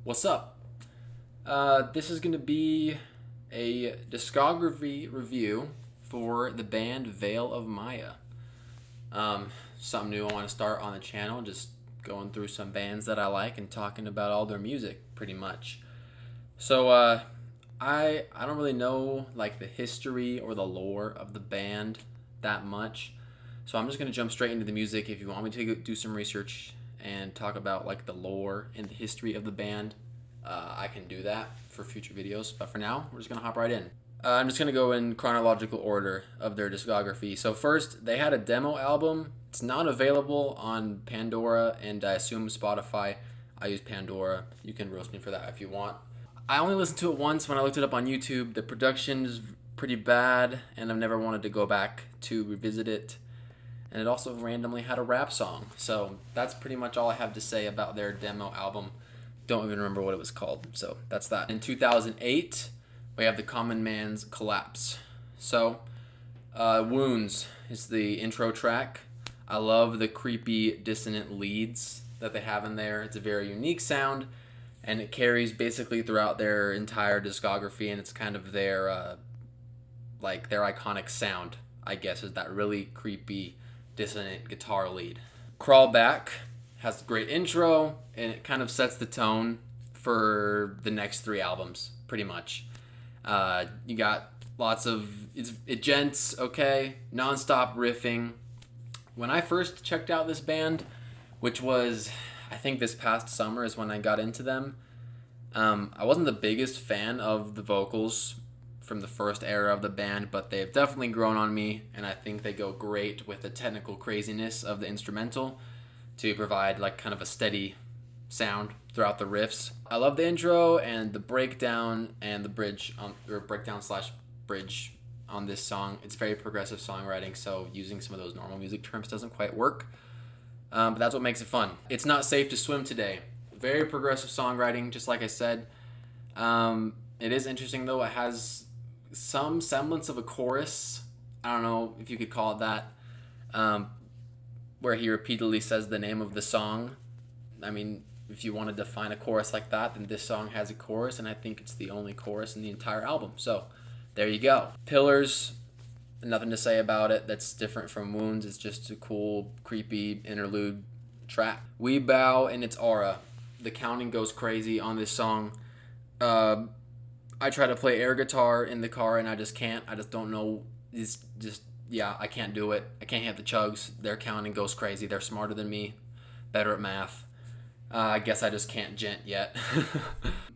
What's up? This is going to be a discography review for the band Veil of Maya. Something new I want to start on the channel, just going through some bands that I like and talking about all their music, pretty much. So I don't really know like the history or the lore of the band that much, so I'm just gonna jump straight into the music. If you want me to do some research and talk about like the lore and the history of the band, I can do that for future videos. But for now, we're just gonna hop right in. I'm just gonna go in chronological order of their discography. So first, they had a demo album. It's not available on Pandora and I assume Spotify. I use Pandora. You can roast me for that if you want. I only listened to it once when I looked it up on YouTube. The production is pretty bad, and I've never wanted to go back to revisit it. And it also randomly had a rap song. So that's pretty much all I have to say about their demo album. Don't even remember what it was called. So that's that. In 2008, we have The Common Man's Collapse. So, Wounds is the intro track. I love the creepy, dissonant leads that they have in there. It's a very unique sound, and it carries basically throughout their entire discography, and it's kind of their their iconic sound, I guess, is that really creepy, dissonant guitar lead. Crawl Back has a great intro, and it kind of sets the tone for the next three albums, pretty much. You got lots of it gents, okay, nonstop riffing. When I first checked out this band, which was I think this past summer is when I got into them. I wasn't the biggest fan of the vocals from the first era of the band, but they've definitely grown on me, and I think they go great with the technical craziness of the instrumental to provide like kind of a steady sound throughout the riffs. I love the intro and the breakdown and the bridge or breakdown slash bridge on this song. It's very progressive songwriting, so using some of those normal music terms doesn't quite work. But that's what makes it fun. It's Not Safe to Swim Today. Very progressive songwriting, just like I said. It is interesting, though. It has some semblance of a chorus. I don't know if you could call it that. Where he repeatedly says the name of the song. I mean, if you want to define a chorus like that, then this song has a chorus, and I think it's the only chorus in the entire album. So, there you go. Pillars, nothing to say about it that's different from Wounds. It's just a cool, creepy interlude track. We Bow in Its Aura. The counting goes crazy on this song. I try to play air guitar in the car and I just can't. I just don't know. It's just, yeah, I can't do it. I can't hit the chugs. Their counting goes crazy. They're smarter than me, better at math. I guess I just can't gent yet.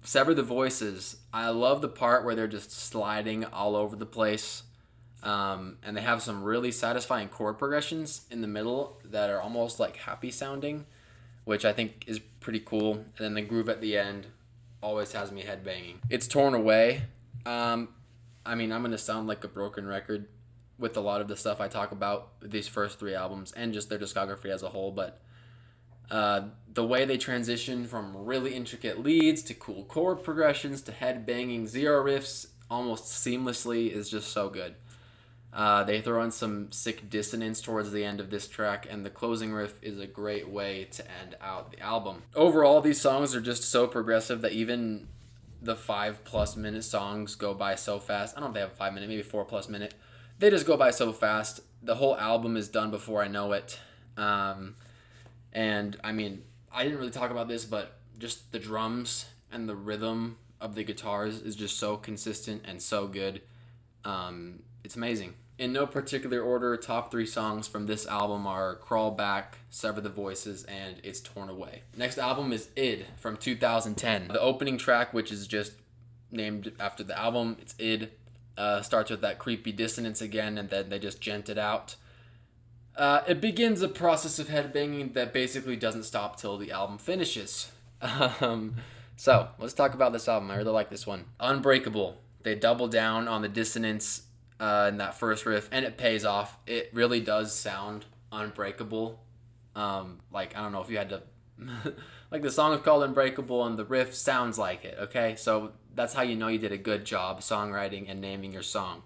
Sever the Voices. I love the part where they're just sliding all over the place. And they have some really satisfying chord progressions in the middle that are almost like happy sounding, which I think is pretty cool. And then the groove at the end always has me headbanging. It's Torn Away. I mean, I'm going to sound like a broken record with a lot of the stuff I talk about these first three albums and just their discography as a whole, but the way they transition from really intricate leads to cool chord progressions to headbanging zero riffs almost seamlessly is just so good. They throw in some sick dissonance towards the end of this track, and the closing riff is a great way to end out the album. Overall, these songs are just so progressive that even the 5+ minute songs go by so fast. I don't know if they have a 5 minute, maybe 4+ minute. They just go by so fast. The whole album is done before I know it. And I mean, I didn't really talk about this, but just the drums and the rhythm of the guitars is just so consistent and so good. It's amazing. In no particular order, top three songs from this album are Crawl Back, Sever the Voices, and It's Torn Away. Next album is Id from 2010. The opening track, which is just named after the album, it's Id, starts with that creepy dissonance again, and then they just gent it out. It begins a process of headbanging that basically doesn't stop till the album finishes. So, let's talk about this album. I really like this one. Unbreakable. They double down on the dissonance in that first riff, and it pays off. It really does sound unbreakable. Like, I don't know if you had to... like, the song is called Unbreakable, and the riff sounds like it, okay? So, that's how you know you did a good job songwriting and naming your song.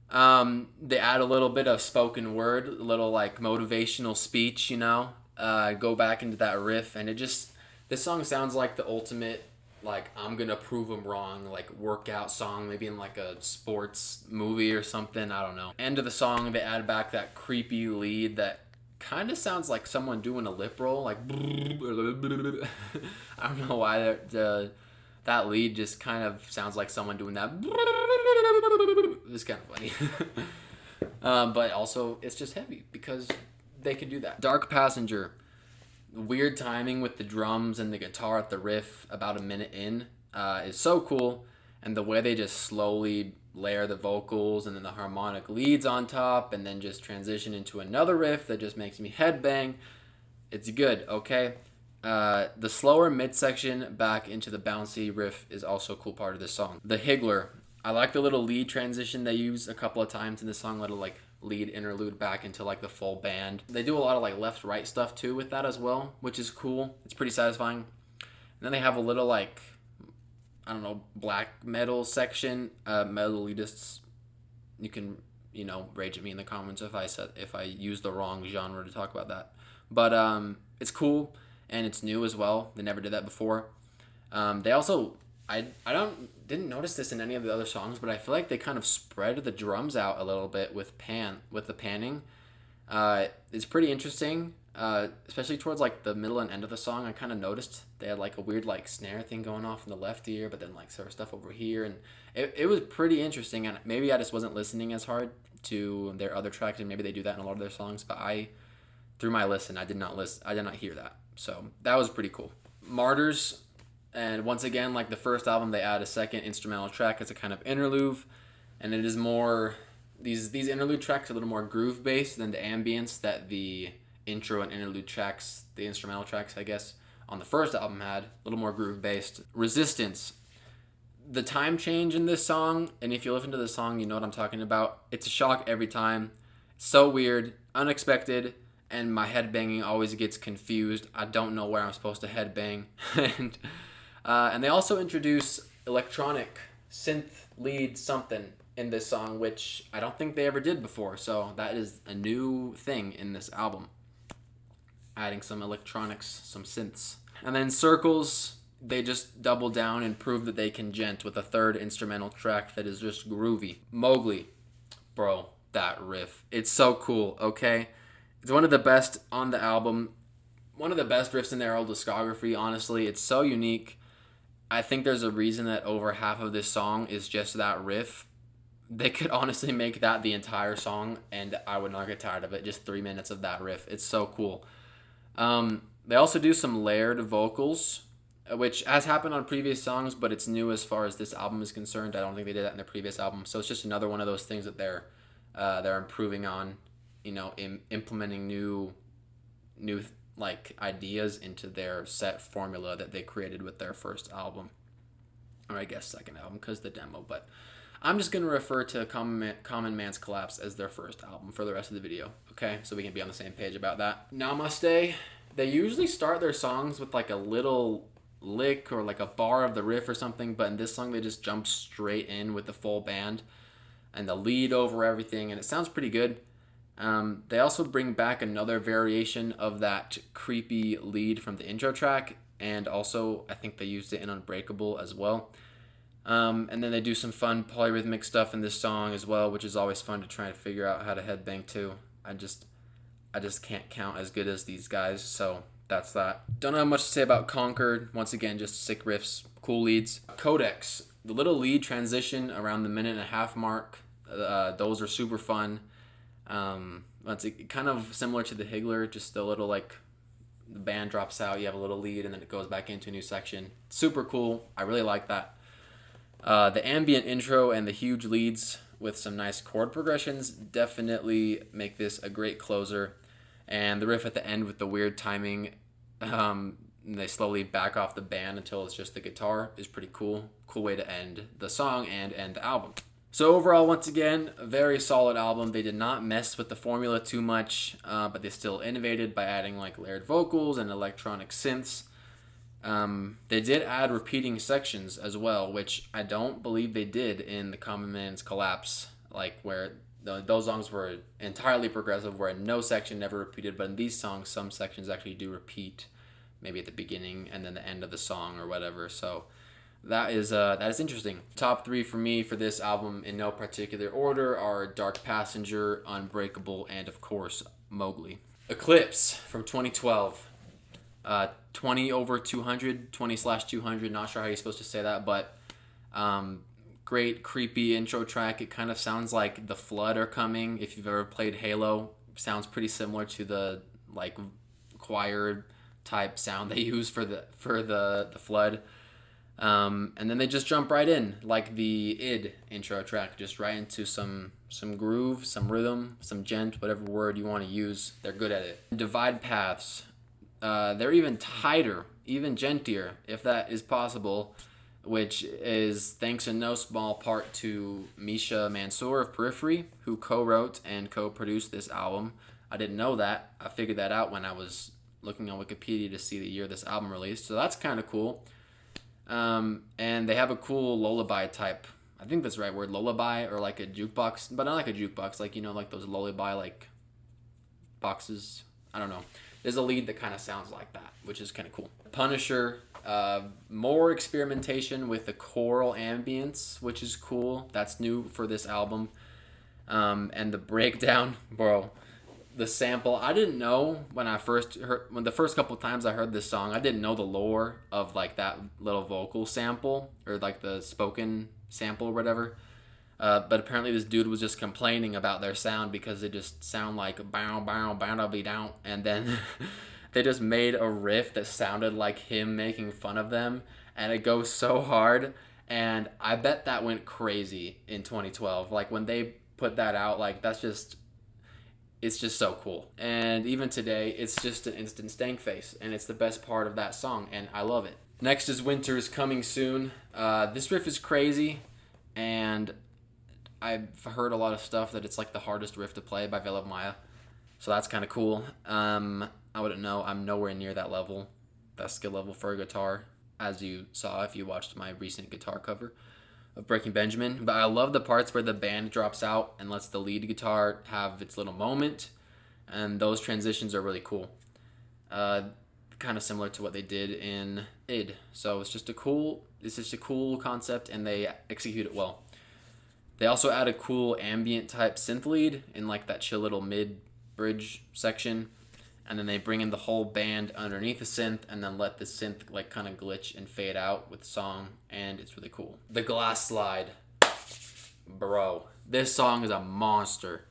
They add a little bit of spoken word, a little, like, motivational speech, you know? Go back into that riff, and it just... This song sounds like the ultimate, like, I'm gonna prove them wrong, like, workout song, maybe in like a sports movie or something. I don't know. End of the song, they add back that creepy lead that kind of sounds like someone doing a lip roll, like, I don't know why that lead just kind of sounds like someone doing that. It's kind of funny. But also, it's just heavy because they could do that. Dark Passenger. Weird timing with the drums and the guitar at the riff about a minute in is so cool. And the way they just slowly layer the vocals and then the harmonic leads on top and then just transition into another riff that just makes me headbang. It's good, okay? The slower midsection back into the bouncy riff is also a cool part of this song. The Higgler. I like the little lead transition they use a couple of times in the song, little like lead interlude back into like the full band. They do a lot of like left right stuff too with that as well, which is cool. It's pretty satisfying. And then they have a little like, I don't know, black metal section. Metal elitists, you can, rage at me in the comments if I use the wrong genre to talk about that. But it's cool and it's new as well. They never did that before. They also, I didn't notice this in any of the other songs, but I feel like they kind of spread the drums out a little bit with the panning. It's pretty interesting, especially towards like the middle and end of the song. I kind of noticed they had like a weird like snare thing going off in the left ear, but then like sort of stuff over here, and it was pretty interesting. And maybe I just wasn't listening as hard to their other tracks, and maybe they do that in a lot of their songs. But through my listen, I did not hear that, so that was pretty cool. Martyrs. And once again, like the first album, they add a second instrumental track as a kind of interlude, and it is more these interlude tracks are a little more groove based than the ambience that the intro and interlude tracks, the instrumental tracks, I guess, on the first album had. A little more groove based. Resistance. The time change in this song, and if you listen to the song, you know what I'm talking about. It's a shock every time. So weird, unexpected, and my headbanging always gets confused. I don't know where I'm supposed to headbang, and they also introduce electronic synth lead something in this song, which I don't think they ever did before. So that is a new thing in this album. Adding some electronics, some synths. And then Circles, they just double down and prove that they can gent with a third instrumental track that is just groovy. Mowgli. Bro, that riff. It's so cool, okay? It's one of the best on the album. One of the best riffs in their whole discography, honestly. It's so unique. I think there's a reason that over half of this song is just that riff. They could honestly make that the entire song, and I would not get tired of it. Just 3 minutes of that riff. It's so cool. They also do some layered vocals, which has happened on previous songs, but it's new as far as this album is concerned. I don't think they did that in the previous album. So it's just another one of those things that they're improving on, implementing new like ideas into their set formula that they created with their first album, or I guess second album because the demo. But I'm just gonna refer to Common Man's Collapse as their first album for the rest of the video, okay? So we can be on the same page about that. Namaste. They usually start their songs with like a little lick or like a bar of the riff or something, but in this song they just jump straight in with the full band and the lead over everything, and it sounds pretty good. They also bring back another variation of that creepy lead from the intro track, and also I think they used it in Unbreakable as well. And then they do some fun polyrhythmic stuff in this song as well, which is always fun to try and figure out how to headbang to. I just can't count as good as these guys, so that's that. Don't have much to say about Conquered. Once again, just sick riffs, cool leads. Codex, the little lead transition around the 1.5-minute mark, those are super fun. It's kind of similar to the Higgler, just a little like the band drops out, you have a little lead, and then it goes back into a new section. Super cool. I really like that. The ambient intro and the huge leads with some nice chord progressions definitely make this a great closer. And the riff at the end with the weird timing, they slowly back off the band until it's just the guitar, is pretty cool. Cool way to end the song and end the album. So overall, once again, a very solid album. They did not mess with the formula too much, but they still innovated by adding like layered vocals and electronic synths. They did add repeating sections as well, which I don't believe they did in the Common Man's Collapse, like where those songs were entirely progressive, where no section never repeated, but in these songs, some sections actually do repeat maybe at the beginning and then the end of the song or whatever. So that is interesting. Top 3 for me for this album in no particular order are Dark Passenger, Unbreakable, and of course Mowgli. Eclipse from 2012. 20 over 200, 20/200, not sure how you're supposed to say that, but great creepy intro track. It kind of sounds like the Flood are coming. If you've ever played Halo, sounds pretty similar to the like choir type sound they use for the Flood. And then they just jump right in, like the id intro track, just right into some groove, some rhythm, some gent, whatever word you want to use. They're good at it. Divide Paths. They're even tighter, even gentier, if that is possible, which is thanks in no small part to Misha Mansour of Periphery, who co-wrote and co-produced this album. I didn't know that. I figured that out when I was looking on Wikipedia to see the year this album released, so that's kind of cool. And they have a cool lullaby type, I think that's the right word, lullaby, or like a jukebox, but not like a jukebox, like, you know, like those lullaby like boxes. I don't know. There's a lead that kind of sounds like that, which is kind of cool. Punisher, more experimentation with the choral ambience, which is cool. That's new for this album. And the breakdown, bro, the sample. I didn't know when the first couple times I heard this song, I didn't know the lore of like that little vocal sample or like the spoken sample or whatever. But apparently this dude was just complaining about their sound because they just sound like bow bow bow be down, and then they just made a riff that sounded like him making fun of them, and it goes so hard. And I bet that went crazy in 2012. Like when they put that out, like it's just so cool. And even today, it's just an instant stank face, and it's the best part of that song, and I love it. Next is Winter's Coming Soon. This riff is crazy, and I've heard a lot of stuff that it's like the hardest riff to play by Veil of Maya, so that's kind of cool. I wouldn't know. I'm nowhere near that level, that skill level for a guitar, as you saw if you watched my recent guitar cover of Breaking Benjamin. But I love the parts where the band drops out and lets the lead guitar have its little moment, and those transitions are really cool. Kind of similar to what they did in id. So it's just a cool concept, and they execute it well. They also add a cool ambient type synth lead in like that chill little mid bridge section, and then they bring in the whole band underneath the synth and then let the synth like kind of glitch and fade out with the song, and it's really cool. The Glass Slide. Bro, this song is a monster.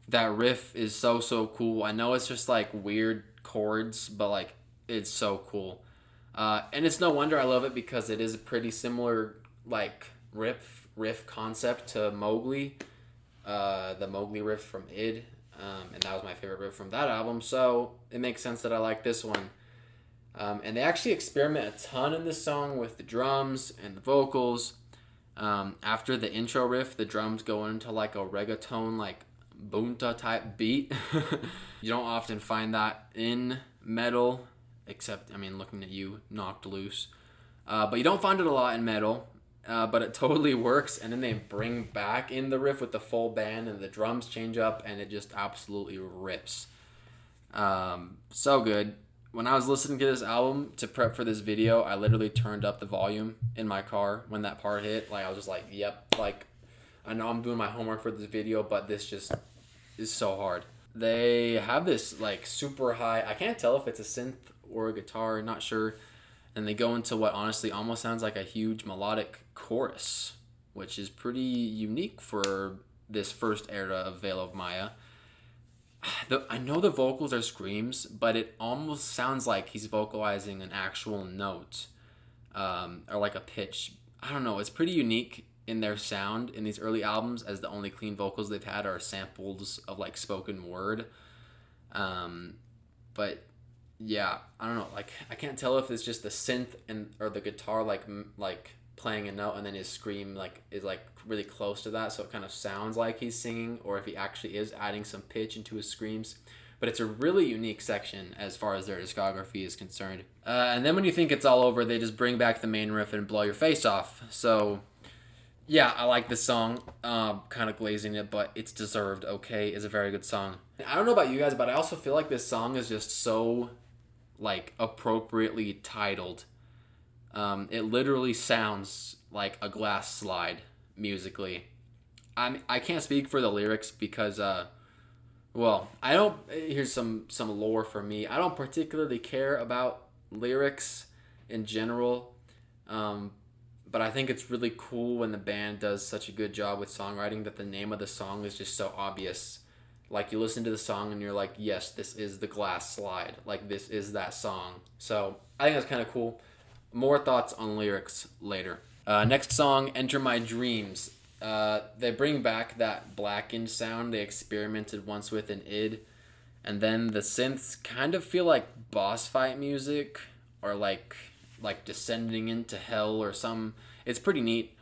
That riff is so cool. I know it's just like weird chords, but like it's so cool. And it's no wonder I love it, because it is a pretty similar like riff concept to Mowgli, the Mowgli riff from id, and that was my favorite riff from that album, so it makes sense that I like this one. And they actually experiment a ton in this song with the drums and the vocals. After the intro riff, the drums go into like a reggaeton, like bunta type beat. You don't often find that in metal, except, I mean, looking at you, Knocked Loose. But you don't find it a lot in metal. But it totally works, and then they bring back in the riff with the full band, and the drums change up, and it just absolutely rips. So good. When I was listening to this album to prep for this video, I literally turned up the volume in my car when that part hit. Like, I was just like, yep, like, I know I'm doing my homework for this video, but this just is so hard. They have this, like, super high, I can't tell if it's a synth or a guitar, not sure. And they go into what honestly almost sounds like a huge melodic chorus, which is pretty unique for this first era of Veil of Maya. I know the vocals are screams, but it almost sounds like he's vocalizing an actual note, or like a pitch. I don't know. It's pretty unique in their sound in these early albums, as the only clean vocals they've had are samples of like spoken word. But yeah, I don't know. Like, I can't tell if it's just the synth or the guitar like playing a note, and then his scream like is like really close to that, so it kind of sounds like he's singing, or if he actually is adding some pitch into his screams. But it's a really unique section as far as their discography is concerned. And then when you think it's all over, they just bring back the main riff and blow your face off. So yeah, I like this song. Kind of glazing it, but it's deserved. Okay, is a very good song. I don't know about you guys, but I also feel like this song is just so like appropriately titled. It literally sounds like a glass slide musically. I can't speak for the lyrics because well, I don't. Here's some lore for me. I don't particularly care about lyrics in general, um, but I think it's really cool when the band does such a good job with songwriting that the name of the song is just so obvious. Like you listen to the song and you're like, yes, this is the glass slide. Like this is that song. So I think that's kind of cool. More thoughts on lyrics later. Next song, Enter My Dreams. They bring back that blackened sound they experimented once with in id, and then the synths kind of feel like boss fight music or like descending into hell or some. It's pretty neat.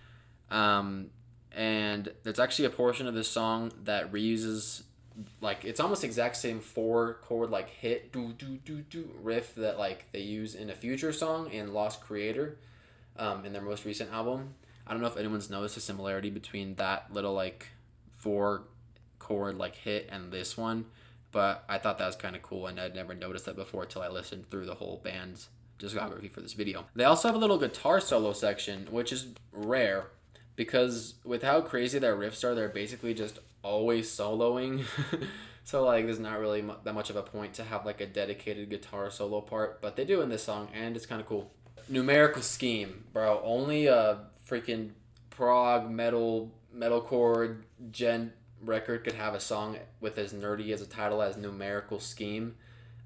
And there's actually a portion of this song that reuses, like, it's almost exact same 4 chord like hit do do do do riff that like they use in a Future song in Lost Creator, in their most recent album. I don't know if anyone's noticed a similarity between that little like 4 chord like hit and this one, but I thought that was kind of cool, and I'd never noticed that before until I listened through the whole band's discography for this video. They also have a little guitar solo section, which is rare because with how crazy their riffs are, they're basically just always soloing. So like there's not really that much of a point to have like a dedicated guitar solo part, but they do in this song, and it's kind of cool. Numerical Scheme, bro. Only a freaking prog metalcore gen record could have a song with as nerdy as a title as Numerical Scheme,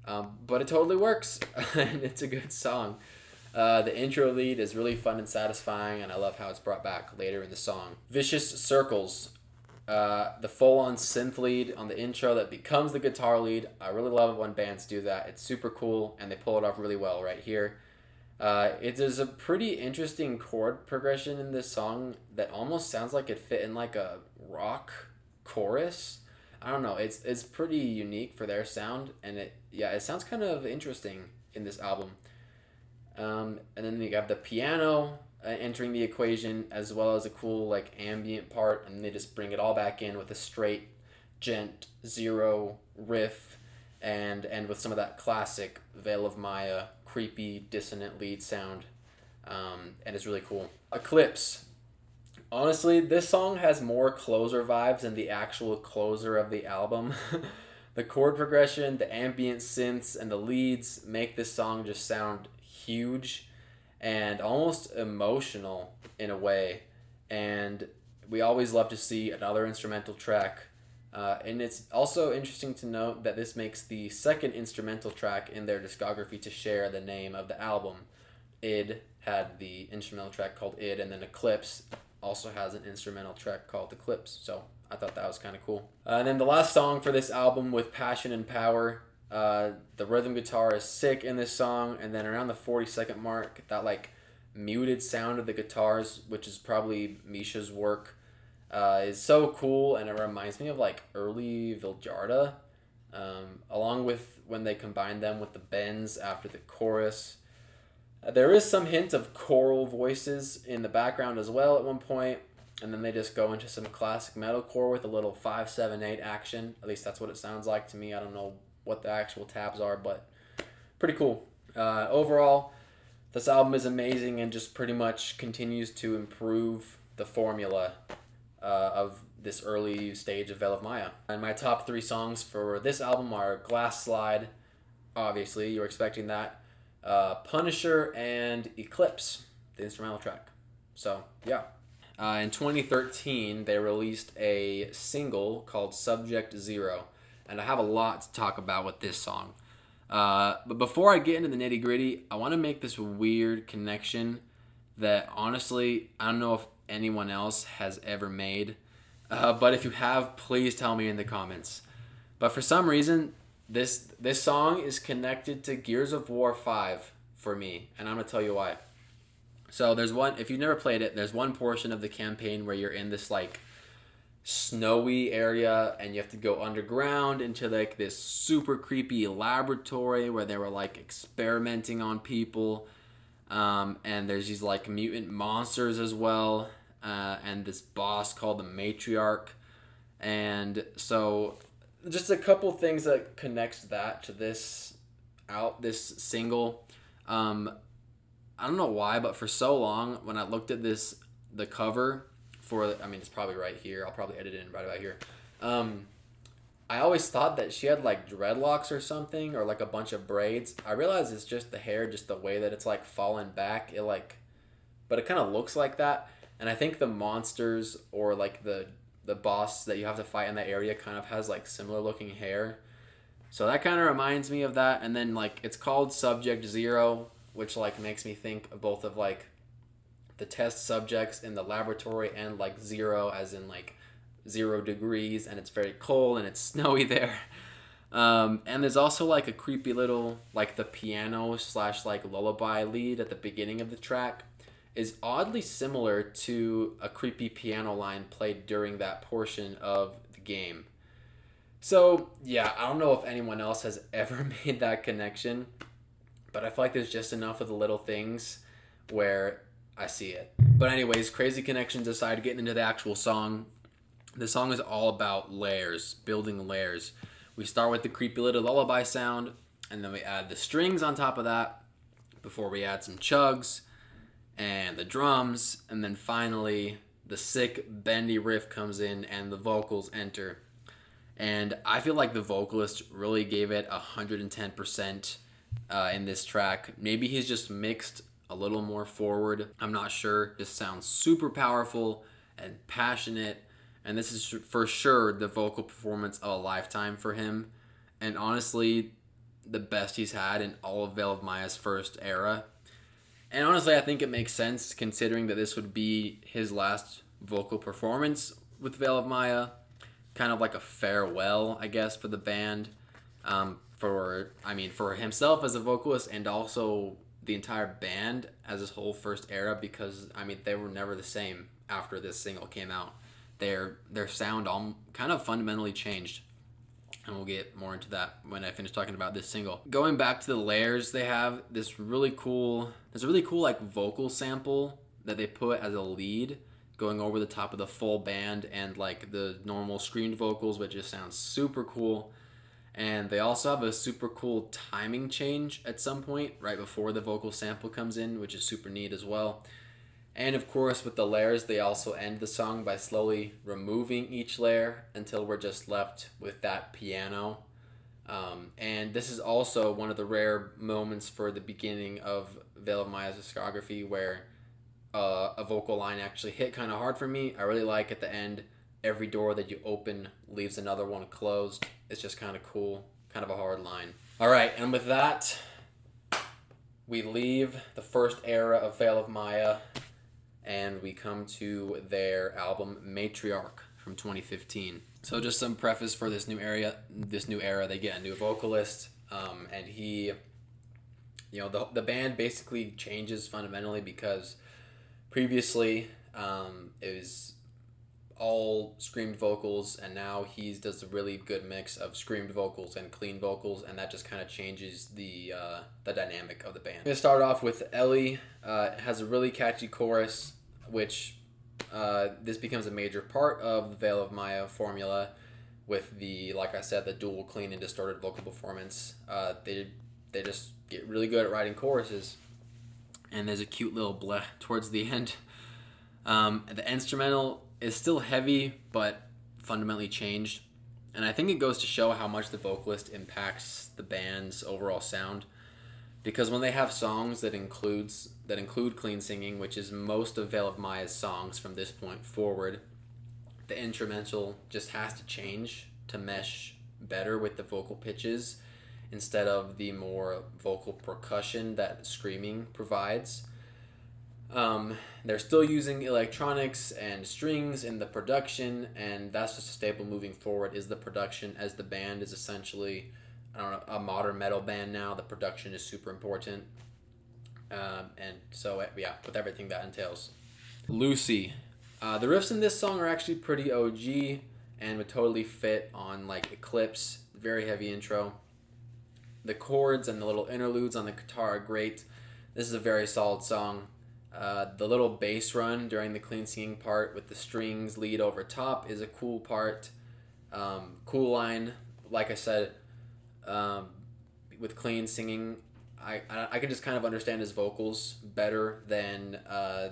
but it totally works. And it's a good song. The intro lead is really fun and satisfying, and I love how it's brought back later in the song. Vicious Circles, the full-on synth lead on the intro that becomes the guitar lead. I really love it when bands do that. It's super cool, and they pull it off really well right here. It is a pretty interesting chord progression in this song that almost sounds like it fit in like a rock chorus. I don't know. It's pretty unique for their sound, and it sounds kind of interesting in this album. And then you have the piano entering the equation, as well as a cool like ambient part, and they just bring it all back in with a straight gent 0 riff, and with some of that classic Veil of Maya creepy dissonant lead sound, and it's really cool. Eclipse. Honestly, this song has more closer vibes than the actual closer of the album. The chord progression, the ambient synths, and the leads make this song just sound huge and almost emotional in a way. And we always love to see another instrumental track. And it's also interesting to note that this makes the second instrumental track in their discography to share the name of the album. Id had the instrumental track called Id, and then Eclipse also has an instrumental track called Eclipse. So I thought that was kind of cool. And then the last song for this album, With Passion and Power. The rhythm guitar is sick in this song, and then around the 40-second mark, that like muted sound of the guitars, which is probably Misha's work, is so cool, and it reminds me of like early Viljarda, along with when they combine them with the bends after the chorus. There is some hint of choral voices in the background as well at one point, and then they just go into some classic metalcore with a little 5/7/8 action. At least that's what it sounds like to me. I don't know what the actual tabs are, but pretty cool. Overall, this album is amazing and just pretty much continues to improve the formula of this early stage of Veil of Maya. And my top 3 songs for this album are Glass Slide, obviously, you're expecting that, Punisher, and Eclipse, the instrumental track. So, yeah. In 2013, they released a single called Subject Zero, and I have a lot to talk about with this song. But before I get into the nitty gritty, I want to make this weird connection that honestly, I don't know if anyone else has ever made. But if you have, please tell me in the comments. But for some reason, this song is connected to Gears of War 5 for me, and I'm going to tell you why. So there's one, if you've never played it, there's one portion of the campaign where you're in this like snowy area, and you have to go underground into like this super creepy laboratory where they were like experimenting on people, and there's these like mutant monsters as well, and this boss called the Matriarch. And so just a couple things that connects that to this out this single. I don't know why, but for so long when I looked at the cover for, I mean, it's probably right here. I'll probably edit it in right about here. I always thought that she had like dreadlocks or something, or like a bunch of braids. I realize it's just the hair, just the way that it's like fallen back. But it kind of looks like that. And I think the monsters or like the boss that you have to fight in that area kind of has like similar looking hair. So that kind of reminds me of that. And then like it's called Subject Zero, which like makes me think of both of like the test subjects in the laboratory and like zero as in like 0 degrees, and it's very cold and it's snowy there. And there's also like a creepy little like the piano slash like lullaby lead at the beginning of the track is oddly similar to a creepy piano line played during that portion of the game. So yeah, I don't know if anyone else has ever made that connection, but I feel like there's just enough of the little things where I see it. But anyways, crazy connections aside, getting into the actual song. The song is all about layers, building layers. We start with the creepy little lullaby sound, and then we add the strings on top of that before we add some chugs and the drums, and then finally the sick bendy riff comes in and the vocals enter. And I feel like the vocalist really gave it 110% in this track. Maybe he's just mixed a little more forward. I'm not sure. Just sounds super powerful and passionate. And this is for sure the vocal performance of a lifetime for him. And honestly, the best he's had in all of Veil of Maya's first era. And honestly, I think it makes sense considering that this would be his last vocal performance with Veil of Maya. Kind of like a farewell, I guess, for the band. For himself as a vocalist and also the entire band as his whole first era, because, I mean, they were never the same after this single came out. Their sound all kind of fundamentally changed. And we'll get more into that when I finish talking about this single. Going back to the layers, they have there's a really cool like vocal sample that they put as a lead going over the top of the full band and like the normal screamed vocals, which just sounds super cool. And they also have a super cool timing change at some point right before the vocal sample comes in, which is super neat as well. And of course, with the layers, they also end the song by slowly removing each layer until we're just left with that piano. And this is also one of the rare moments for the beginning of Veil of Maya's discography where a vocal line actually hit kind of hard for me. I really like at the end, every door that you open leaves another one closed. It's just kind of cool, kind of a hard line. All right, and with that, we leave the first era of Veil of Maya and we come to their album Matriarch from 2015. So just some preface for this new era. They get a new vocalist, and he, the band basically changes fundamentally because previously it was all screamed vocals, and now he does a really good mix of screamed vocals and clean vocals, and that just kind of changes the dynamic of the band. I'm going to start off with Ellie. It has a really catchy chorus, which this becomes a major part of the Veil of Maya formula with like I said, the dual clean and distorted vocal performance. They just get really good at writing choruses, and there's a cute little bleh towards the end. The instrumental is still heavy, but fundamentally changed. And I think it goes to show how much the vocalist impacts the band's overall sound. Because when they have songs that include clean singing, which is most of Veil of Maya's songs from this point forward, the instrumental just has to change to mesh better with the vocal pitches instead of the more vocal percussion that screaming provides. They're still using electronics and strings in the production, and that's just a staple moving forward is the production, as the band is essentially a modern metal band now. The production is super important. And so, yeah, with everything that entails. Lucy. The riffs in this song are actually pretty OG and would totally fit on like Eclipse. Very heavy intro. The chords and the little interludes on the guitar are great. This is a very solid song. The little bass run during the clean singing part with the strings lead over top is a cool part. Cool line. Like I said, with clean singing. I can just kind of understand his vocals better than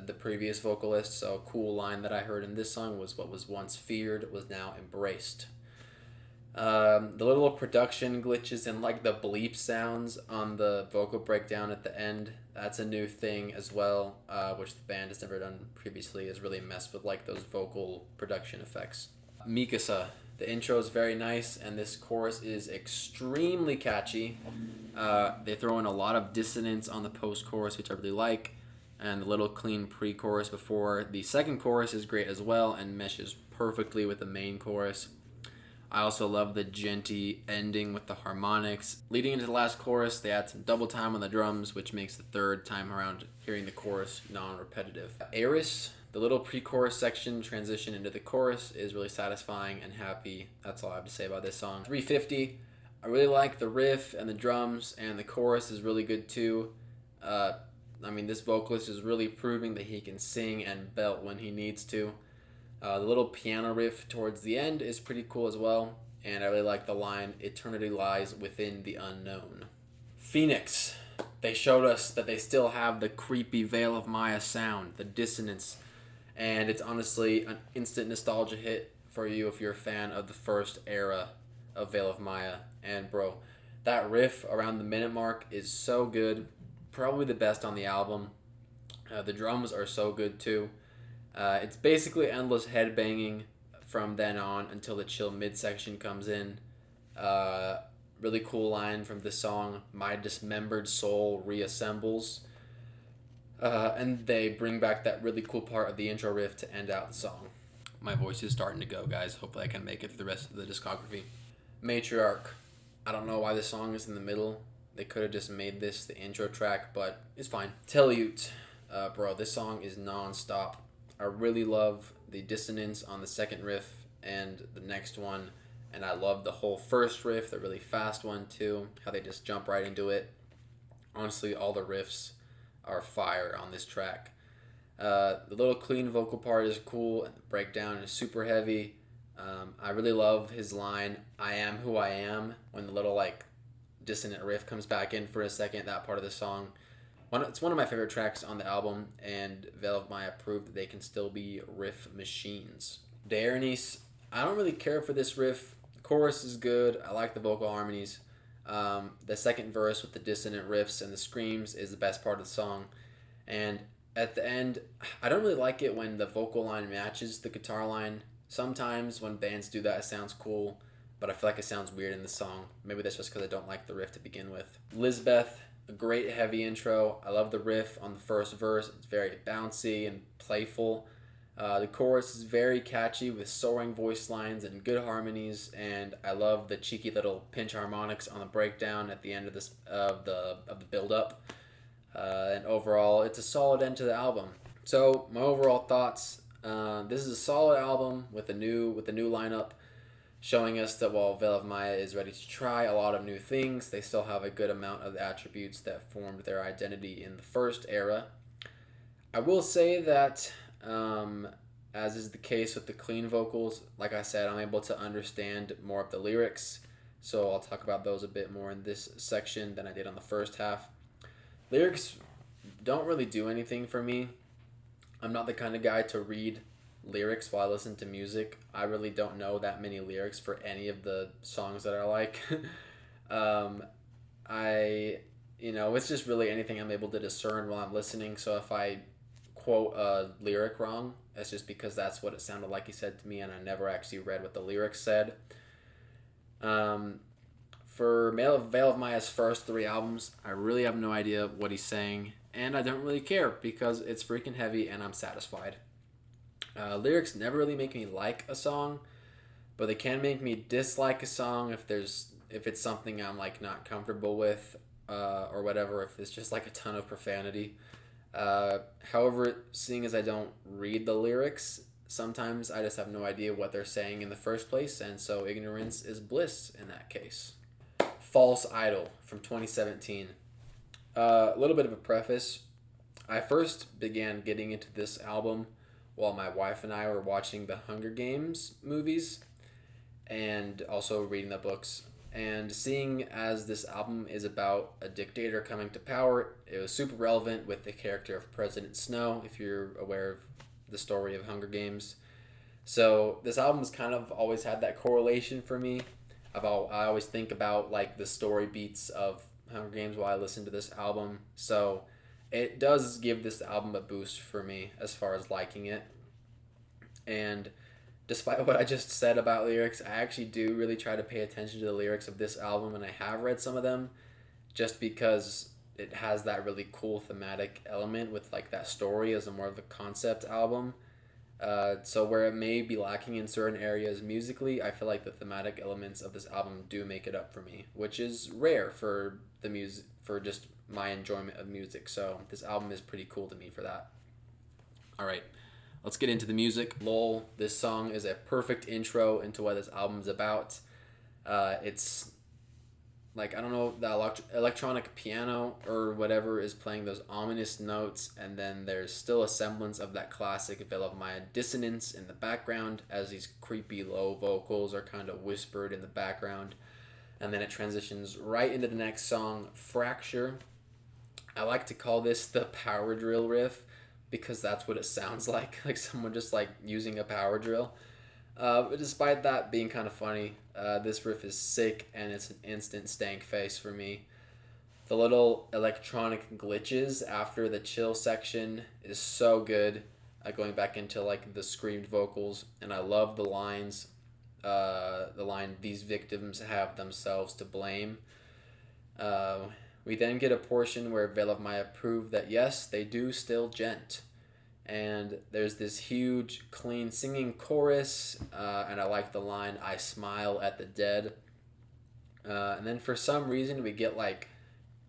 the previous vocalist. So a cool line that I heard in this song was, "What was once feared was now embraced." The little production glitches and like the bleep sounds on the vocal breakdown at the end, that's a new thing as well, which the band has never done previously, has really messed with like those vocal production effects. Mikasa, the intro is very nice and this chorus is extremely catchy. They throw in a lot of dissonance on the post-chorus, which I really like, and the little clean pre-chorus before the second chorus is great as well and meshes perfectly with the main chorus. I also love the genty ending with the harmonics. Leading into the last chorus, they add some double time on the drums, which makes the third time around hearing the chorus non-repetitive. Eris, the little pre-chorus section transition into the chorus is really satisfying and happy. That's all I have to say about this song. 350, I really like the riff and the drums, and the chorus is really good too. This vocalist is really proving that he can sing and belt when he needs to. The little piano riff towards the end is pretty cool as well, and I really like the line, "Eternity lies within the unknown." Phoenix, they showed us that they still have the creepy Veil of Maya sound, the dissonance, and it's honestly an instant nostalgia hit for you if you're a fan of the first era of Veil of Maya. And bro, that riff around the minute mark is so good, probably the best on the album. The drums are so good too. It's basically endless headbanging from then on until the chill midsection comes in. Really cool line from this song, "My dismembered soul reassembles." And they bring back that really cool part of the intro riff to end out the song. My voice is starting to go, guys. Hopefully I can make it through the rest of the discography. Matriarch. I don't know why this song is in the middle. They could have just made this the intro track, but it's fine. Tellute. Bro, this song is non-stop. I really love the dissonance on the second riff and the next one, and I love the whole first riff, the really fast one too, how they just jump right into it. Honestly, all the riffs are fire on this track. The little clean vocal part is cool, and the breakdown is super heavy. I really love his line, "I am who I am," when the little like dissonant riff comes back in for a second, that part of the song. It's one of my favorite tracks on the album, and Veil of Maya proved that they can still be riff machines. Daernis, I don't really care for this riff. The chorus is good. I like the vocal harmonies. The second verse with the dissonant riffs and the screams is the best part of the song. And at the end, I don't really like it when the vocal line matches the guitar line. Sometimes when bands do that, it sounds cool, but I feel like it sounds weird in the song. Maybe that's just because I don't like the riff to begin with. Lisbeth, a great heavy intro. I love the riff on the first verse. It's very bouncy and playful. The chorus is very catchy with soaring voice lines and good harmonies, and I love the cheeky little pinch harmonics on the breakdown at the end of the build up. And overall, it's a solid end to the album. So my overall thoughts: this is a solid album with a new lineup, showing us that while Veil of Maya is ready to try a lot of new things, they still have a good amount of the attributes that formed their identity in the first era. I will say that, as is the case with the clean vocals, like I said, I'm able to understand more of the lyrics, so I'll talk about those a bit more in this section than I did on the first half. Lyrics don't really do anything for me. I'm not the kind of guy to read lyrics while I listen to music. I really don't know that many lyrics for any of the songs that I like. It's just really anything I'm able to discern while I'm listening. So if I quote a lyric wrong, it's just because that's what it sounded like he said to me, and I never actually read what the lyrics said. For Veil of Maya's first 3 albums, I really have no idea what he's saying, and I don't really care because it's freaking heavy and I'm satisfied. Lyrics never really make me like a song, but they can make me dislike a song if it's something I'm like not comfortable with, or whatever, if it's just like a ton of profanity. However, seeing as I don't read the lyrics, sometimes I just have no idea what they're saying in the first place, and so ignorance is bliss in that case. False Idol from 2017. A little bit of a preface. I first began getting into this album while my wife and I were watching the Hunger Games movies and also reading the books. And seeing as this album is about a dictator coming to power, it was super relevant with the character of President Snow, if you're aware of the story of Hunger Games. So this album's kind of always had that correlation for me. I always think about like the story beats of Hunger Games while I listen to this album. So it does give this album a boost for me as far as liking it. And despite what I just said about lyrics, I actually do really try to pay attention to the lyrics of this album, and I have read some of them just because it has that really cool thematic element with like that story as a more of a concept album. So where it may be lacking in certain areas musically, I feel like the thematic elements of this album do make it up for me, which is rare for the music for just my enjoyment of music. So this album is pretty cool to me for that. All right, let's get into the music. Lol, this song is a perfect intro into what this album's about. It's like, I don't know, the electronic piano or whatever is playing those ominous notes, and then there's still a semblance of that classic Veil of Maya dissonance in the background as these creepy low vocals are kind of whispered in the background, and then it transitions right into the next song, Fracture. I like to call this the power drill riff because that's what it sounds like someone just like using a power drill. But despite that being kind of funny, this riff is sick and it's an instant stank face for me. The little electronic glitches after the chill section is so good, going back into like the screamed vocals, and I love the lines. The line, "These victims have themselves to blame." We then get a portion where Veil of Maya prove that yes, they do still gent. And there's this huge, clean singing chorus, and I like the line, "I smile at the dead." And then for some reason, we get like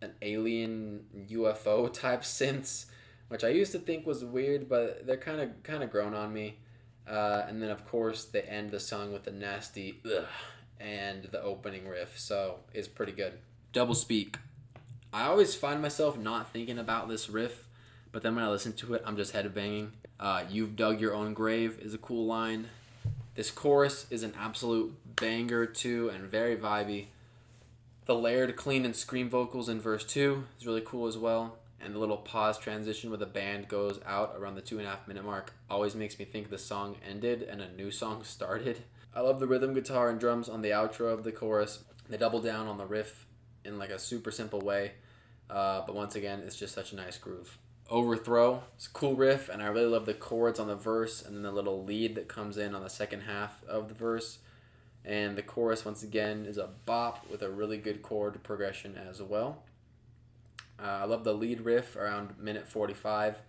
an alien UFO type synths, which I used to think was weird, but they're kind of grown on me. And then of course they end the song with a nasty ugh and the opening riff, so it's pretty good. Double speak. I always find myself not thinking about this riff, but then when I listen to it, I'm just headbanging. "You've dug your own grave" is a cool line. This chorus is an absolute banger too, and very vibey. The layered clean and scream vocals in verse 2 is really cool as well. And the little pause transition where the band goes out around the 2.5 minute mark always makes me think the song ended and a new song started. I love the rhythm guitar and drums on the outro of the chorus. They double down on the riff in like a super simple way. But once again, it's just such a nice groove. Overthrow. It's a cool riff, and I really love the chords on the verse and then the little lead that comes in on the second half of the verse. And the chorus, once again, is a bop with a really good chord progression as well. I love the lead riff around minute 45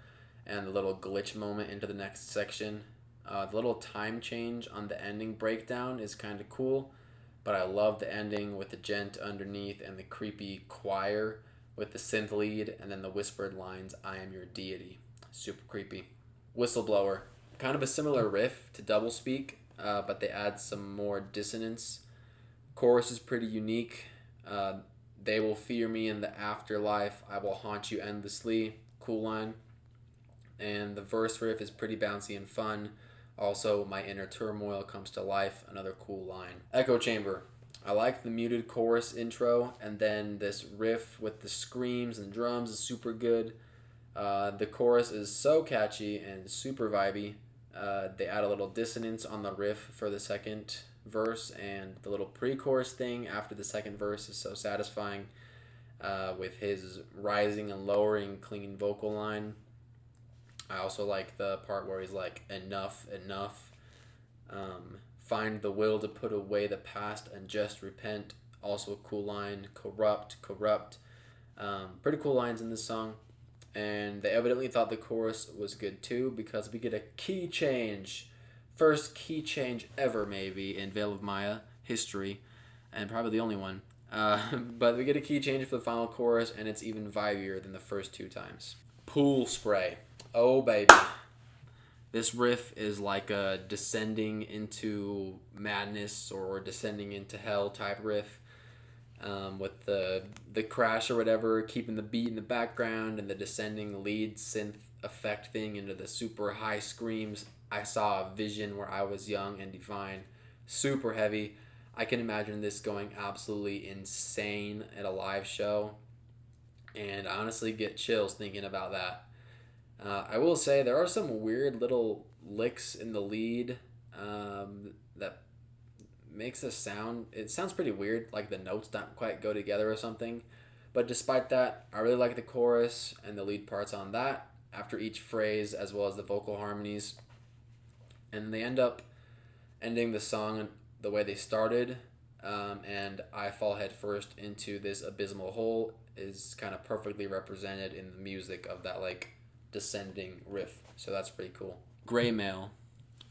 and the little glitch moment into the next section. The little time change on the ending breakdown is kind of cool, but I love the ending with the gent underneath and the creepy choir with the synth lead and then the whispered lines, "I am your deity." Super creepy. Whistleblower. Kind of a similar riff to Doublespeak, but they add some more dissonance. Chorus is pretty unique. "They will fear me in the afterlife. I will haunt you endlessly." Cool line. And the verse riff is pretty bouncy and fun. Also, "My inner turmoil comes to life." Another cool line. Echo chamber. I like the muted chorus intro, and then this riff with the screams and drums is super good. The chorus is so catchy and super vibey. They add a little dissonance on the riff for the second verse, and the little pre-chorus thing after the second verse is so satisfying with his rising and lowering clean vocal line. I also like the part where he's like, "Enough, enough. Find the will to put away the past and just repent." Also a cool line. "Corrupt, corrupt." Pretty cool lines in this song. And they evidently thought the chorus was good too, because we get a key change. First key change ever, maybe, in Veil of Maya history, and probably the only one. But we get a key change for the final chorus, and it's even vibier than the first two times. Pool spray. Oh, baby. This riff is like a descending into madness or descending into hell type riff, with the crash or whatever keeping the beat in the background and the descending lead synth effect thing into the super high screams. I saw a vision where I was young and divine. Super heavy. I can imagine this going absolutely insane at a live show, and I honestly get chills thinking about that. I will say there are some weird little licks in the lead that makes a sound. It sounds pretty weird, like the notes don't quite go together or something. But despite that, I really like the chorus and the lead parts on that after each phrase, as well as the vocal harmonies. And they end up ending the song the way they started. And I fall headfirst into this abysmal hole is kind of perfectly represented in the music of that like descending riff. So that's pretty cool. Gray Mail.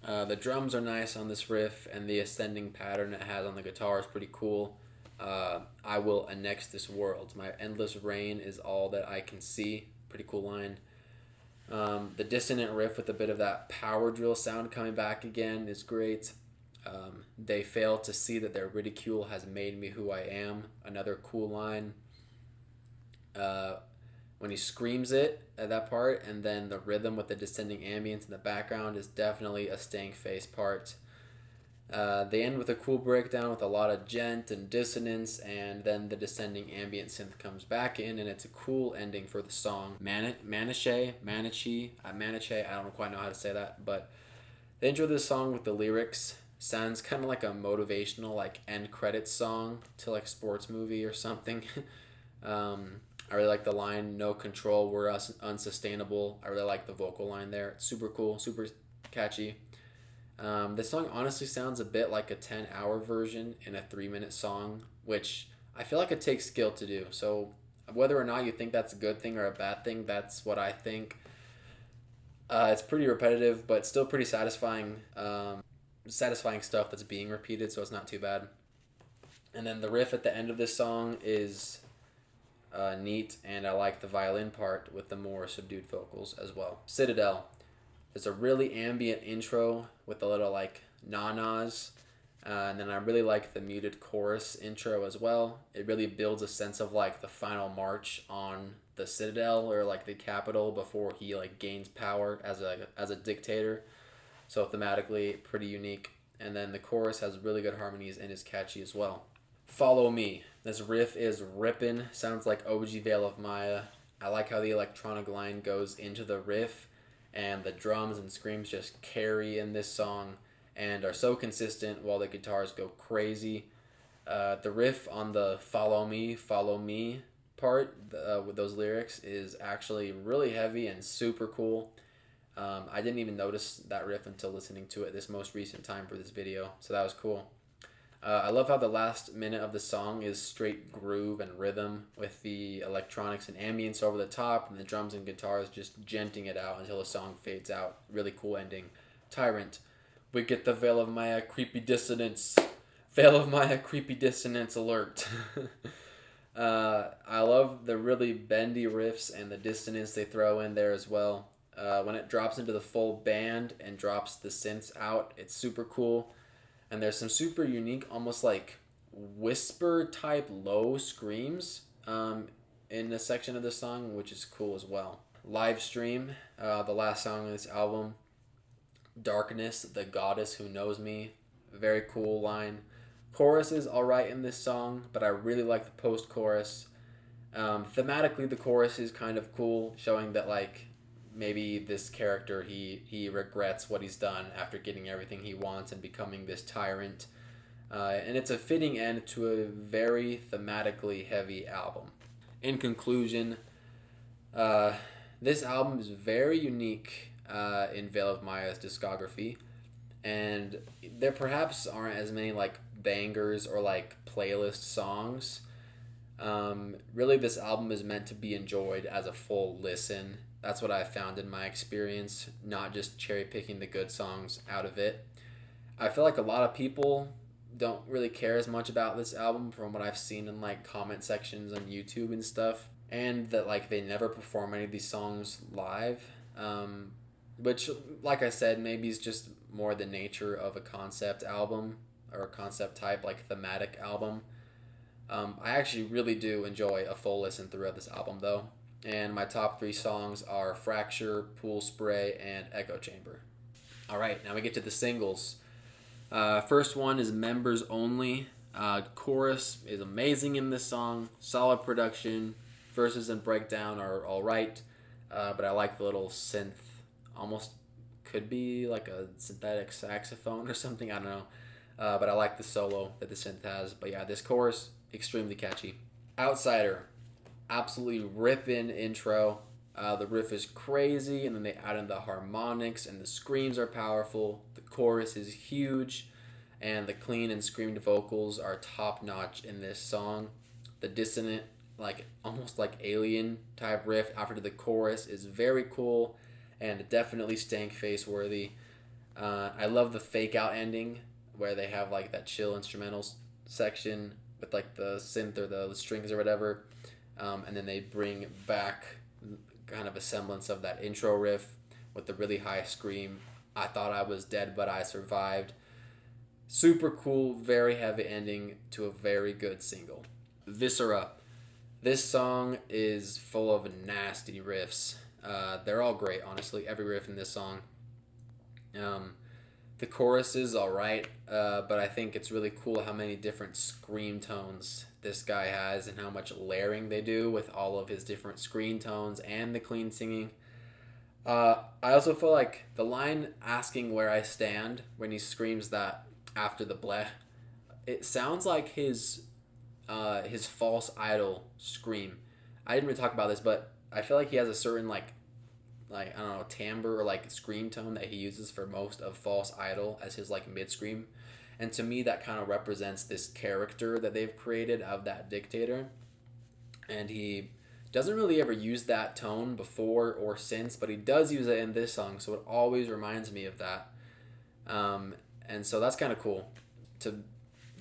The drums are nice on this riff, and the ascending pattern it has on the guitar is pretty cool. I will annex this world. My endless reign is all that I can see. Pretty cool line. The dissonant riff with a bit of that power drill sound coming back again is great. They fail to see that their ridicule has made me who I am. Another cool line. When he screams it at that part, and then the rhythm with the descending ambience in the background is definitely a stank face part. They end with a cool breakdown with a lot of gent and dissonance, and then the descending ambient synth comes back in, and it's a cool ending for the song. Maniche, I don't quite know how to say that, but the intro of this song with the lyrics sounds kind of like a motivational, like end credits song to like sports movie or something. I really like the line, "No control, we're unsustainable." I really like the vocal line there. It's super cool, super catchy. This song honestly sounds a bit like a 10-hour version in a 3-minute song, which I feel like it takes skill to do. So whether or not you think that's a good thing or a bad thing, that's what I think. It's pretty repetitive, but still pretty satisfying. Satisfying stuff that's being repeated, so it's not too bad. And then the riff at the end of this song is neat, and I like the violin part with the more subdued vocals as well. Citadel. There's a really ambient intro with a little like na-nas, and then I really like the muted chorus intro as well. It really builds a sense of like the final march on the Citadel, or like the capital, before he like gains power as a dictator. So thematically pretty unique. And then the chorus has really good harmonies and is catchy as well. Follow Me. This riff is ripping. Sounds like OG Veil of Maya. I like how the electronic line goes into the riff, and the drums and screams just carry in this song and are so consistent while the guitars go crazy. The riff on the Follow Me part with those lyrics is actually really heavy and super cool. I didn't even notice that riff until listening to it this most recent time for this video, so that was cool. I love how the last minute of the song is straight groove and rhythm with the electronics and ambience over the top, and the drums and guitars just genting it out until the song fades out. Really cool ending. Tyrant. We get the Veil of Maya creepy dissonance. Veil of Maya creepy dissonance alert. I love the really bendy riffs and the dissonance they throw in there as well. When it drops into the full band and drops the synths out, it's super cool. And there's some super unique, almost like whisper type low screams in a section of the song, which is cool as well. Live Stream, the last song on this album. Darkness, the goddess who knows me. Very cool line. Chorus is alright in this song, but I really like the post-chorus. Thematically, the chorus is kind of cool, showing that like maybe this character, he regrets what he's done after getting everything he wants and becoming this tyrant. And it's a fitting end to a very thematically heavy album. In conclusion, this album is very unique in Veil of Maya's discography, and there perhaps aren't as many like bangers or like playlist songs. Really, this album is meant to be enjoyed as a full listen. That's what I found in my experience, not just cherry picking the good songs out of it. I feel like a lot of people don't really care as much about this album from what I've seen in like comment sections on YouTube and stuff, and that like they never perform any of these songs live, which like I said, maybe is just more the nature of a concept album or a concept type like thematic album. I actually really do enjoy a full listen through of this album though. And my top 3 songs are Fracture, Pool Spray, and Echo Chamber. Alright, now we get to the singles. First one is Members Only. Chorus is amazing in this song. Solid production. Verses and breakdown are all right. But I like the little synth. Almost could be like a synthetic saxophone or something. I don't know. But I like the solo that the synth has. But yeah, this chorus, extremely catchy. Outsider. Absolutely ripping intro. The riff is crazy, and then they add in the harmonics, and the screams are powerful. The chorus is huge, and the clean and screamed vocals are top notch in this song. The dissonant, like almost like alien type riff after the chorus is very cool, and definitely stank face worthy. I love the fake out ending where they have like that chill instrumentals section with like the synth or the strings or whatever, and then they bring back kind of a semblance of that intro riff with the really high scream. I thought I was dead, but I survived. Super cool, very heavy ending to a very good single. Viscera. This song is full of nasty riffs. They're all great, honestly. Every riff in this song. The chorus is alright, but I think it's really cool how many different scream tones this guy has and how much layering they do with all of his different screen tones and the clean singing. I also feel like the line asking where I stand when he screams that after the bleh, it sounds like his false idol scream. I didn't really talk about this, but I feel like he has a certain like I don't know, timbre or like scream tone that he uses for most of False Idol as his like mid scream. And to me that kind of represents this character that they've created of that dictator. And he doesn't really ever use that tone before or since, but he does use it in this song, so it always reminds me of that. And so that's kind of cool to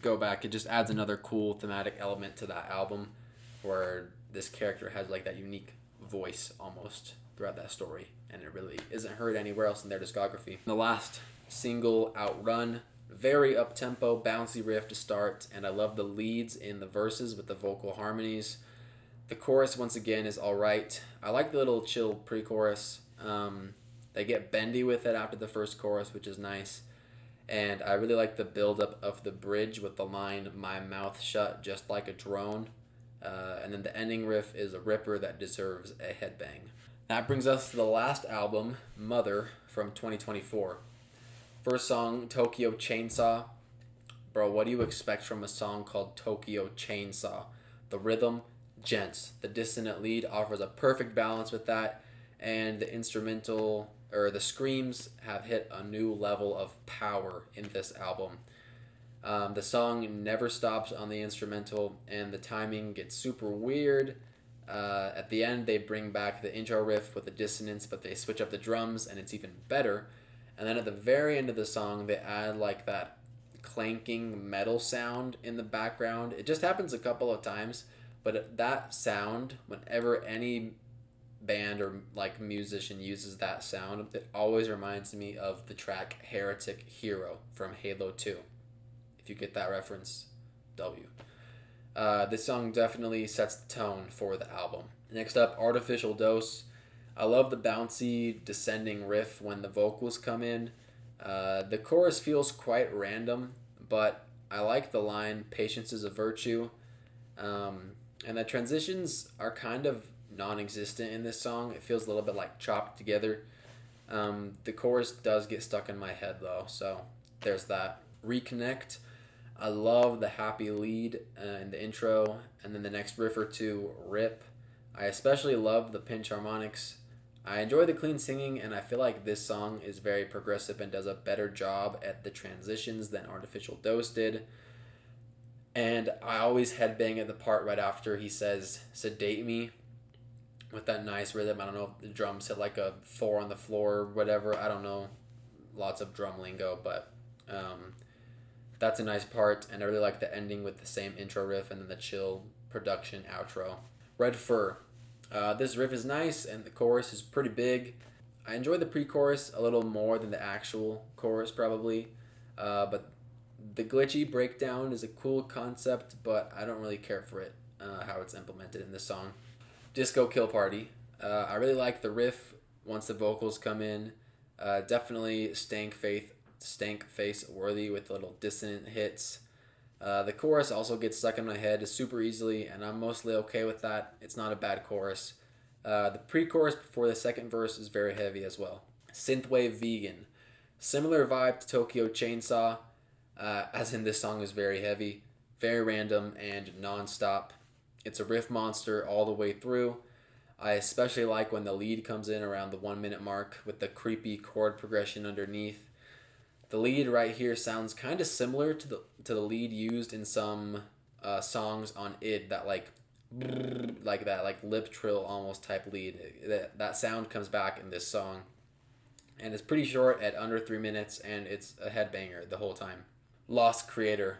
go back. It just adds another cool thematic element to that album where this character has like that unique voice almost throughout that story, and it really isn't heard anywhere else in their discography. The last single, Outrun, very up-tempo, bouncy riff to start, and I love the leads in the verses with the vocal harmonies. The chorus, once again, is alright. I like the little chill pre-chorus. They get bendy with it after the first chorus, which is nice. And I really like the build-up of the bridge with the line, "My mouth shut just like a drone." And then the ending riff is a ripper that deserves a headbang. That brings us to the last album, Mother, from 2024. First song, Tokyo Chainsaw. Bro, what do you expect from a song called Tokyo Chainsaw? The rhythm, gents. The dissonant lead offers a perfect balance with that, and the instrumental, or the screams, have hit a new level of power in this album. The song never stops on the instrumental, and the timing gets super weird. At the end, they bring back the intro riff with the dissonance, but they switch up the drums, and it's even better. And then at the very end of the song, they add like that clanking metal sound in the background. It just happens a couple of times, but that sound, whenever any band or like musician uses that sound, it always reminds me of the track Heretic Hero from Halo 2. If you get that reference, W. This song definitely sets the tone for the album. Next up, Artificial Dose. I love the bouncy descending riff when the vocals come in. The chorus feels quite random, but I like the line, "Patience is a virtue." And the transitions are kind of non-existent in this song. It feels a little bit like chopped together. The chorus does get stuck in my head though, so there's that. Reconnect. I love the happy lead in the intro, and then the next riff or two rip. I especially love the pinch harmonics. I enjoy the clean singing, and I feel like this song is very progressive and does a better job at the transitions than Artificial Dose did. And I always headbang at the part right after he says, "Sedate me," with that nice rhythm. I don't know if the drums hit like a 4 on the floor or whatever. I don't know. Lots of drum lingo, but that's a nice part, and I really like the ending with the same intro riff and then the chill production outro. Red Fur. This riff is nice, and the chorus is pretty big. I enjoy the pre-chorus a little more than the actual chorus, probably. But the glitchy breakdown is a cool concept, but I don't really care for it, how it's implemented in this song. Disco Kill Party. I really like the riff once the vocals come in. Definitely stank stank face worthy with little dissonant hits. The chorus also gets stuck in my head super easily, and I'm mostly okay with that. It's not a bad chorus. The pre-chorus before the second verse is very heavy as well. Synthwave Vegan. Similar vibe to Tokyo Chainsaw, as in this song is very heavy, very random, and non-stop. It's a riff monster all the way through. I especially like when the lead comes in around the 1 minute mark with the creepy chord progression underneath. The lead right here sounds kind of similar to the lead used in some songs on id, that like that like lip trill almost type lead. That sound comes back in this song, and it's pretty short at under 3 minutes, and it's a headbanger the whole time. Lost Creator,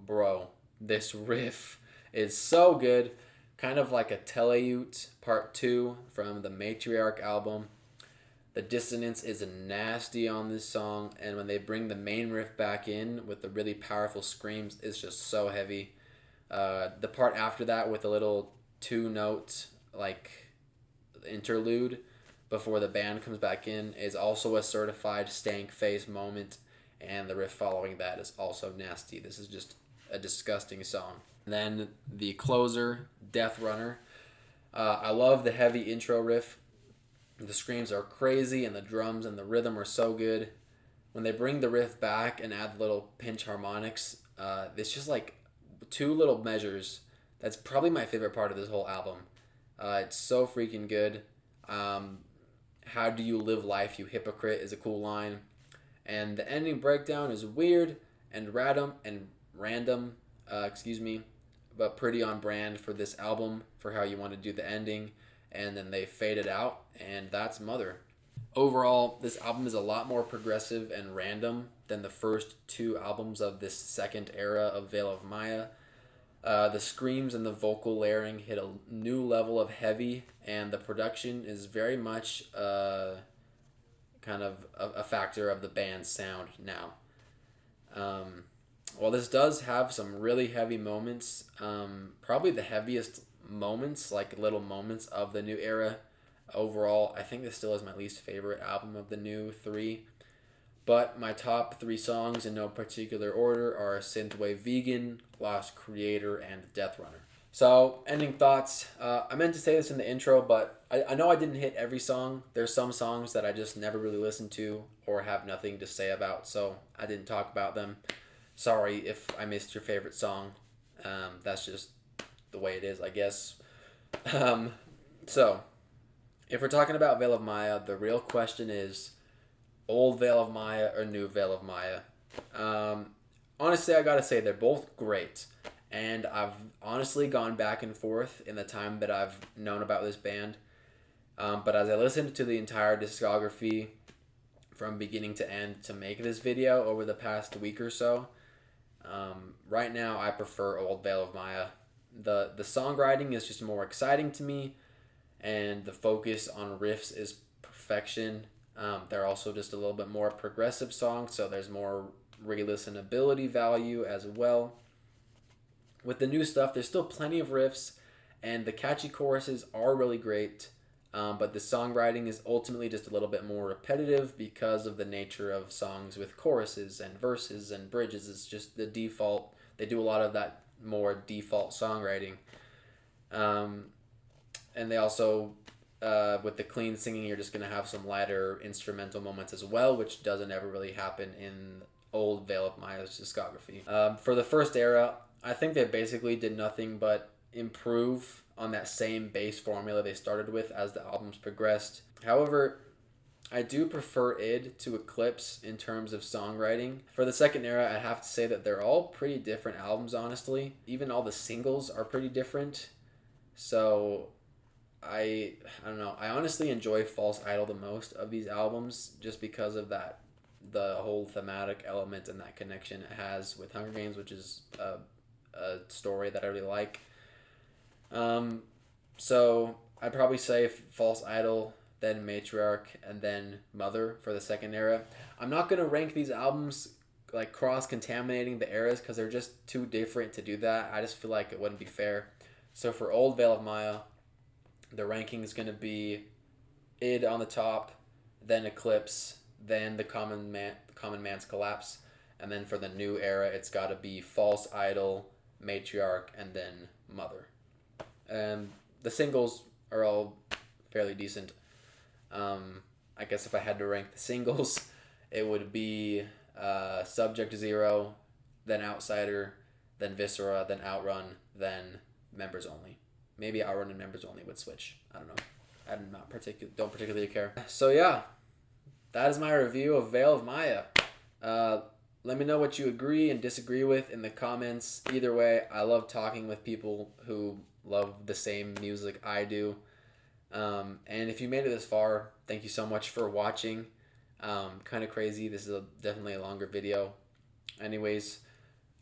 bro, this riff is so good, kind of like a Teleute Part 2 from the Matriarch album. The dissonance is nasty on this song, and when they bring the main riff back in with the really powerful screams, it's just so heavy. The part after that with a little 2-note like interlude before the band comes back in is also a certified stank face moment, and the riff following that is also nasty. This is just a disgusting song. And then the closer, Death Runner. I love the heavy intro riff. The screams are crazy, and the drums and the rhythm are so good. When they bring the riff back and add little pinch harmonics, it's just like 2 little measures. That's probably my favorite part of this whole album. It's so freaking good. How do you live life, you hypocrite, is a cool line. And the ending breakdown is weird and random, but pretty on brand for this album, for how you want to do the ending. And then they fade it out, and that's Mother. Overall, this album is a lot more progressive and random than the first 2 albums of this second era of Veil of Maya. The screams and the vocal layering hit a new level of heavy, and the production is very much kind of a factor of the band's sound now. While this does have some really heavy moments, probably the heaviest moments, like little moments of the new era, overall, I think this still is my least favorite album of the new 3. But my top 3 songs in no particular order are Synthwave Vegan, Lost Creator, and Death Runner. So, ending thoughts. I meant to say this in the intro, but I know I didn't hit every song. There's some songs that I just never really listened to or have nothing to say about, so I didn't talk about them. Sorry if I missed your favorite song. That's just the way it is, I guess. So, if we're talking about Veil of Maya, the real question is old Veil of Maya or new Veil of Maya. Honestly, I gotta say they're both great, and I've honestly gone back and forth in the time that I've known about this band. But as I listened to the entire discography from beginning to end to make this video over the past week or so, right now I prefer old Veil of Maya. The songwriting is just more exciting to me, and the focus on riffs is perfection. They're also just a little bit more progressive songs, so there's more re-listenability value as well. With the new stuff, there's still plenty of riffs, and the catchy choruses are really great, but the songwriting is ultimately just a little bit more repetitive because of the nature of songs with choruses and verses and bridges. It's just the default. They do a lot of that more default songwriting. And they also, with the clean singing, you're just going to have some lighter instrumental moments as well, which doesn't ever really happen in old Veil of Maya's discography. For the first era, I think they basically did nothing but improve on that same bass formula they started with as the albums progressed. However, I do prefer id to Eclipse in terms of songwriting. For the second era, I have to say that they're all pretty different albums, honestly. Even all the singles are pretty different. So I don't know. I honestly enjoy False Idol the most of these albums just because of that, the whole thematic element and that connection it has with Hunger Games, which is a story that I really like. So I'd probably say False Idol, then Matriarch, and then Mother for the second era. I'm not going to rank these albums like cross-contaminating the eras because they're just too different to do that. I just feel like it wouldn't be fair. So for old Veil of Maya, the ranking is going to be id on the top, then Eclipse, then the common man's collapse, and then for the new era, it's got to be false idol, matriarch, and then mother. And the singles are all fairly decent. I guess if I had to rank the singles, it would be Subject Zero, then Outsider, then Viscera, then Outrun, then Members Only. Maybe Outrun and Members Only would switch. I don't know. Don't particularly care. So yeah, that is my review of Veil of Maya. Let me know what you agree and disagree with in the comments. Either way, I love talking with people who love the same music I do. And if you made it this far, thank you so much for watching. Kind of crazy. This is definitely a longer video. Anyways,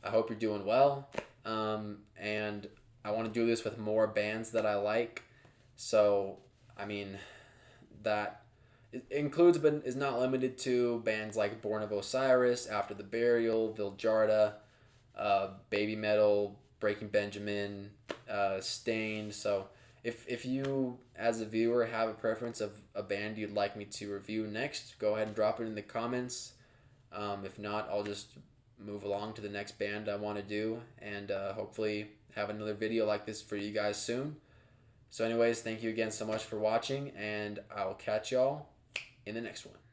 I hope you're doing well. And I want to do this with more bands that I like. So, I mean, that it includes but is not limited to bands like Born of Osiris, After the Burial, Viljarda, Baby Metal, Breaking Benjamin, Stained. So if you, as a viewer, have a preference of a band you'd like me to review next, go ahead and drop it in the comments. If not, I'll just move along to the next band I want to do, and hopefully have another video like this for you guys soon. So anyways, thank you again so much for watching, and I'll catch y'all in the next one.